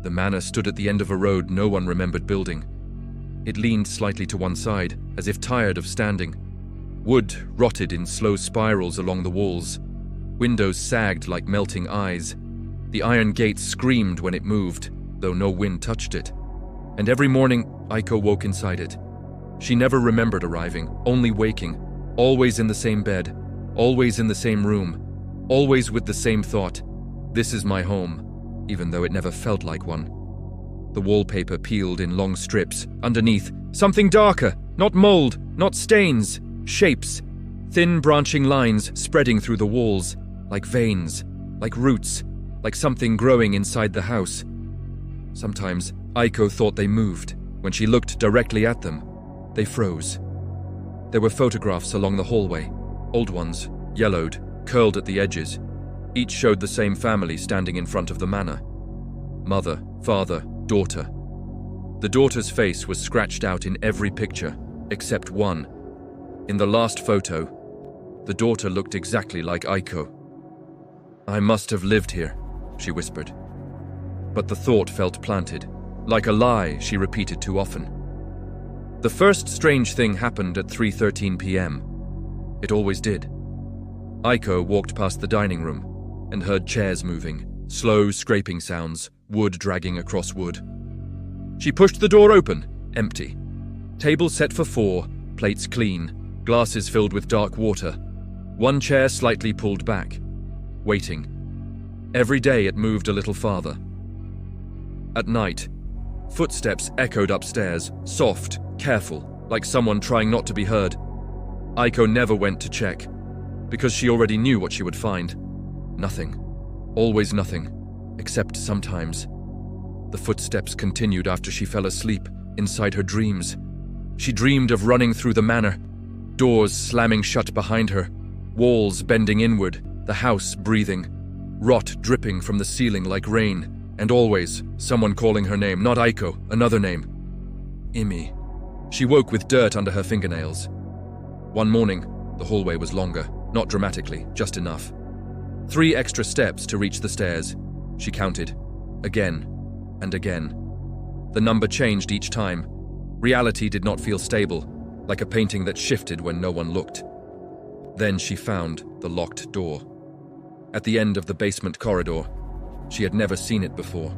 The manor stood at the end of a road no one remembered building. It leaned slightly to one side, as if tired of standing. Wood rotted in slow spirals along the walls. Windows sagged like melting eyes. The iron gate screamed when it moved, though no wind touched it. And every morning, Aiko woke inside it. She never remembered arriving, only waking, always in the same bed, always in the same room, always with the same thought, "This is my home," even though it never felt like one. The wallpaper peeled in long strips. Underneath, something darker, not mold, not stains, shapes, thin branching lines spreading through the walls, like veins, like roots, like something growing inside the house. Sometimes, Aiko thought they moved. When she looked directly at them, they froze. There were photographs along the hallway, old ones, yellowed, curled at the edges. Each showed the same family standing in front of the manor. Mother, father, daughter. The daughter's face was scratched out in every picture, except one. In the last photo, the daughter looked exactly like Aiko. "I must have lived here," she whispered. But the thought felt planted, like a lie she repeated too often. The first strange thing happened at 3:13 p.m. It always did. Aiko walked past the dining room and heard chairs moving, slow scraping sounds, wood dragging across wood. She pushed the door open, empty. Table set for 4, plates clean, glasses filled with dark water. One chair slightly pulled back, waiting. Every day it moved a little farther. At night, footsteps echoed upstairs, soft, careful, like someone trying not to be heard. Aiko never went to check, because she already knew what she would find. Nothing. Always nothing. Except sometimes. The footsteps continued after she fell asleep, inside her dreams. She dreamed of running through the manor, doors slamming shut behind her, walls bending inward, the house breathing, rot dripping from the ceiling like rain, and always someone calling her name, not Aiko, another name. Imi. She woke with dirt under her fingernails. One morning, the hallway was longer, not dramatically, just enough. 3 extra steps to reach the stairs. She counted, again and again. The number changed each time. Reality did not feel stable, like a painting that shifted when no one looked. Then she found the locked door. At the end of the basement corridor. She had never seen it before,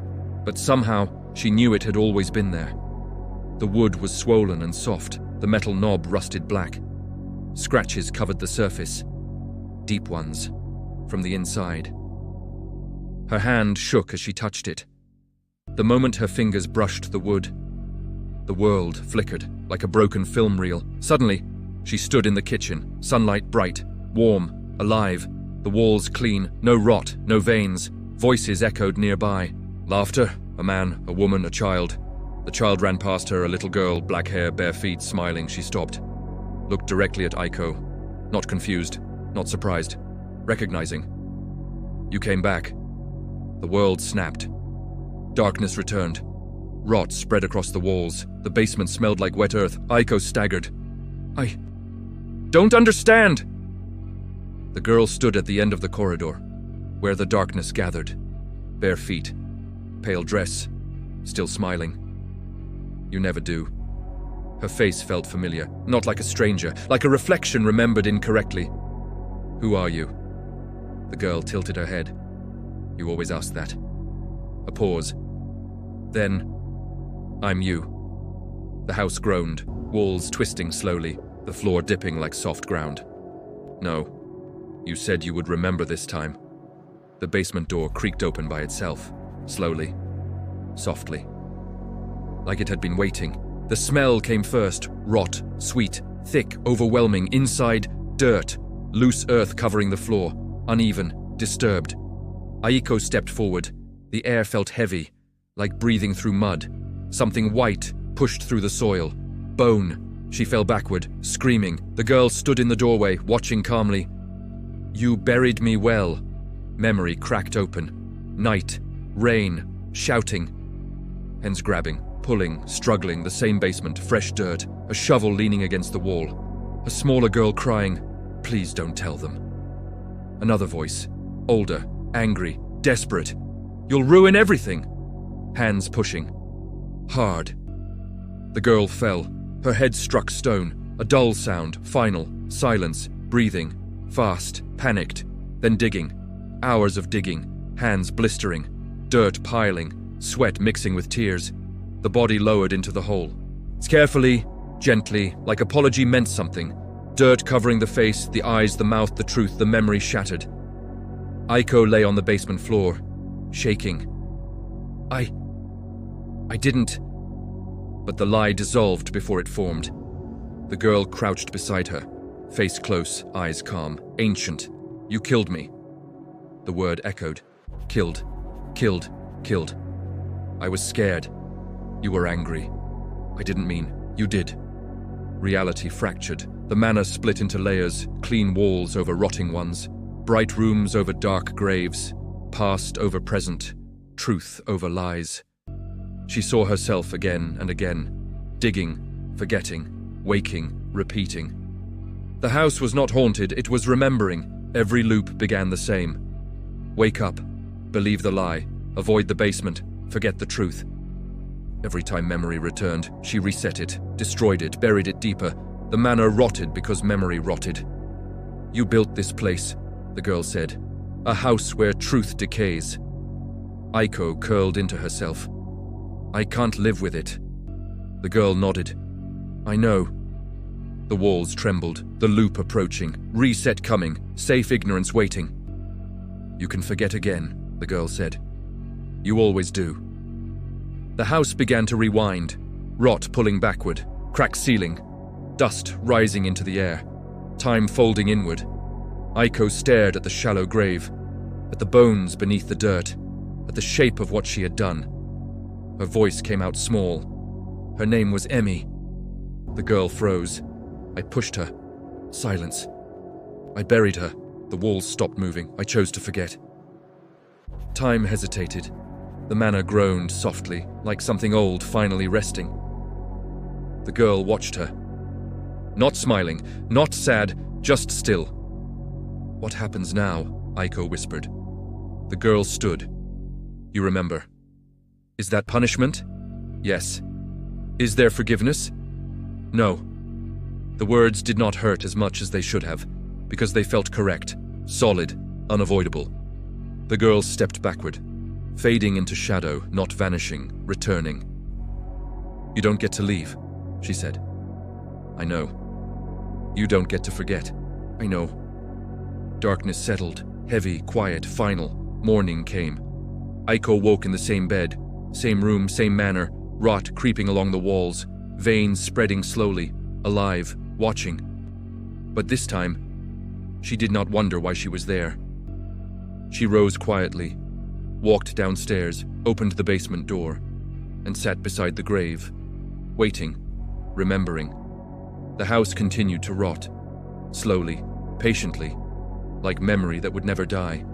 but somehow she knew it had always been there. The wood was swollen and soft, the metal knob rusted black. Scratches covered the surface, deep ones, from the inside. Her hand shook as she touched it. The moment her fingers brushed the wood, the world flickered like a broken film reel. Suddenly, she stood in the kitchen, sunlight bright, warm, alive, the walls clean, no rot, no veins. Voices echoed nearby. Laughter, a man, a woman, a child. The child ran past her, a little girl, black hair, bare feet, smiling. She stopped, looked directly at Aiko. Not confused, not surprised, recognizing. "You came back." The world snapped. Darkness returned. Rot spread across the walls. The basement smelled like wet earth. Aiko staggered. "I don't understand." The girl stood at the end of the corridor, where the darkness gathered. Bare feet, pale dress, still smiling. "You never do." Her face felt familiar, not like a stranger, like a reflection remembered incorrectly. "Who are you?" The girl tilted her head. "You always ask that." A pause. Then, "I'm you." The house groaned, walls twisting slowly, the floor dipping like soft ground. "No, you said you would remember this time." The basement door creaked open by itself, slowly, softly. Like it had been waiting. The smell came first, rot, sweet, thick, overwhelming. Inside, dirt, loose earth covering the floor, uneven, disturbed. Aiko stepped forward. The air felt heavy, like breathing through mud. Something white pushed through the soil. Bone. She fell backward, screaming. The girl stood in the doorway, watching calmly. "You buried me well." Memory cracked open. Night, rain, shouting. Hands grabbing, pulling, struggling, the same basement, fresh dirt, a shovel leaning against the wall. A smaller girl crying, "Please don't tell them." Another voice, older, angry, desperate. "You'll ruin everything." hands pushing. Hard. The girl fell. Her head struck stone. A dull sound, final, silence, breathing, fast, panicked, then digging. Hours of digging, hands blistering, dirt piling, sweat mixing with tears. The body lowered into the hole. Carefully, gently, like apology meant something. Dirt covering the face, the eyes, the mouth, the truth, the memory shattered. Aiko lay on the basement floor, shaking. I didn't. But the lie dissolved before it formed. The girl crouched beside her, face close, eyes calm, ancient. You killed me. The word echoed. Killed. Killed. Killed. I was scared. You were angry. I didn't mean. You did. Reality fractured. The manor split into layers, clean walls over rotting ones, bright rooms over dark graves, past over present, truth over lies. She saw herself again and again, digging, forgetting, waking, repeating. The house was not haunted, it was remembering. Every loop began the same. Wake up, believe the lie, avoid the basement, forget the truth. Every time memory returned, she reset it, destroyed it, buried it deeper. The manor rotted because memory rotted. You built this place, the girl said. A house where truth decays. Aiko curled into herself. I can't live with it. The girl nodded. I know. The walls trembled, the loop approaching, reset coming, safe ignorance waiting. You can forget again, the girl said. You always do. The house began to rewind, rot pulling backward, cracked ceiling, dust rising into the air, time folding inward. Aiko stared at the shallow grave, at the bones beneath the dirt, at the shape of what she had done. Her voice came out small. Her name was Emmy. The girl froze. I pushed her. Silence. I buried her. The walls stopped moving. I chose to forget. Time hesitated. The manor groaned softly, like something old finally resting. The girl watched her. Not smiling, not sad, just still. What happens now? Aiko whispered. The girl stood. You remember. Is that punishment? Yes. Is there forgiveness? No. The words did not hurt as much as they should have, because they felt correct, solid, unavoidable. The girl stepped backward, fading into shadow, not vanishing, returning. You don't get to leave, she said. I know. You don't get to forget. I know. Darkness settled, heavy, quiet, final. Morning came. Aiko woke in the same bed, same room, same manor, rot creeping along the walls, veins spreading slowly, alive, watching. But this time, she did not wonder why she was there. She rose quietly, walked downstairs, opened the basement door, and sat beside the grave, waiting, remembering. The house continued to rot, slowly, patiently, like memory that would never die.